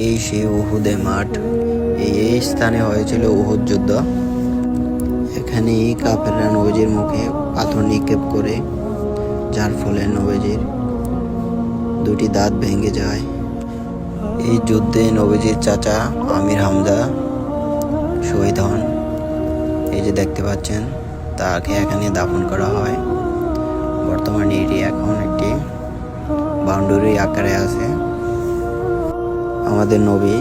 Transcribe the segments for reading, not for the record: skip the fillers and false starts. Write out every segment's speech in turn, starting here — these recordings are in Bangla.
এই সেই উহুদে মাঠ। এই স্থানে হয়েছিল উহুদ যুদ্ধ। এখানেই কাফেররা নবীজির মুখে পাথর নিক্ষেপ করে, যার ফলে নবীজির দুটি দাঁত ভেঙে যায়। এই যুদ্ধে নবীজির চাচা আমির হামজা শহীদ হন। এই যে দেখতে পাচ্ছেন, তাকে এখানে দাফন করা হয়। বর্তমানে এটি এখন একটি বাউন্ডারি আকারে আছে। আমাদের নবী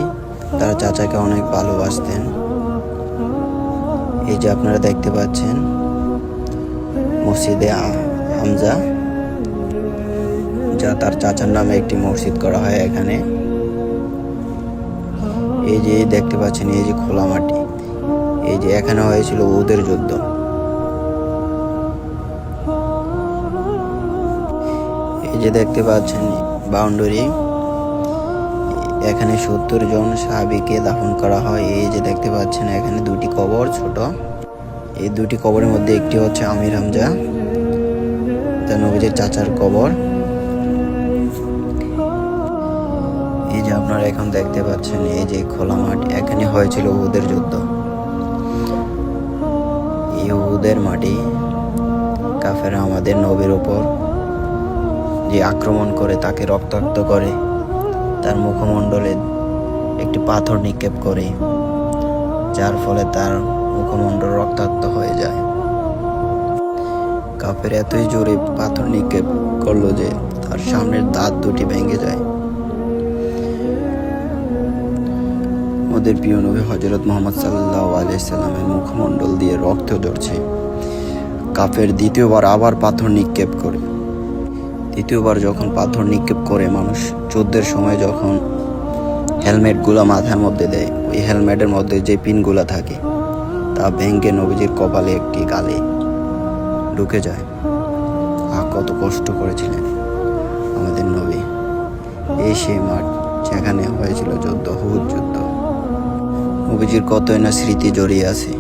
তার চাচাকে অনেক ভালোবাসতেন। এই যে আপনারা দেখতে পাচ্ছেন মসজিদে হামজা, যা তার চাচার নামে একটি মসজিদ করা হয় এখানে। এই যে দেখতে পাচ্ছেন, এই যে খোলা মাটি, এই যে এখানে হয়েছিল উহুদের যুদ্ধ। এই যে দেখতে পাচ্ছেন বাউন্ডারি, এখানে 70 জন সাহাবীকে দাফন করা হয়। এই যে দেখতে পাচ্ছেন এখানে দুটি কবর ছোট। এই দুটি কবরের মধ্যে একটি হচ্ছে আমির হামজা, যা নবীজির চাচার কবর। এই যে আপনারা এখন দেখতে পাচ্ছেন এই যে খোলা মাঠ, এখানে হয়েছিল উহুদের যুদ্ধ। এই উহুদের মাটি কাফেররা আমাদের নবীর উপর যে আক্রমণ করে, তাকে রক্তাক্ত করে, তার মুখমণ্ডলে একটি পাথর নিক্ষেপ করে, যার ফলে তার মুখমণ্ডল রক্তাক্ত হয়ে যায়। কাফের এতই জোরে পাথর নিক্ষেপ করলো যে তার সামনের দাঁত দুটি ভেঙে যায়। ওদের প্রিয় নবী হযরত মুহাম্মদ সাল্লাল্লাহু আলাইহি সাল্লামের মুখমণ্ডল দিয়ে রক্ত ঝরছে। কাফের দ্বিতীয়বার আবার পাথর নিক্ষেপ করে। দ্বিতীয়বার যখন পাথর নিক্ষেপ করে, মানুষ যুদ্ধের সময় যখন হেলমেটগুলো মাথার মধ্যে দেয়, ওই হেলমেটের মধ্যে যে পিনগুলো থাকে তা ভেঙে নবীজির কপালে একটি গালে ঢুকে যায়। কত কষ্ট করেছিলেন আমাদের নবী। এই সেই মাঠ যেখানে হয়েছিল যুদ্ধ, উহুদ যুদ্ধ। নবীজির কতই না স্মৃতি জড়িয়ে আছে।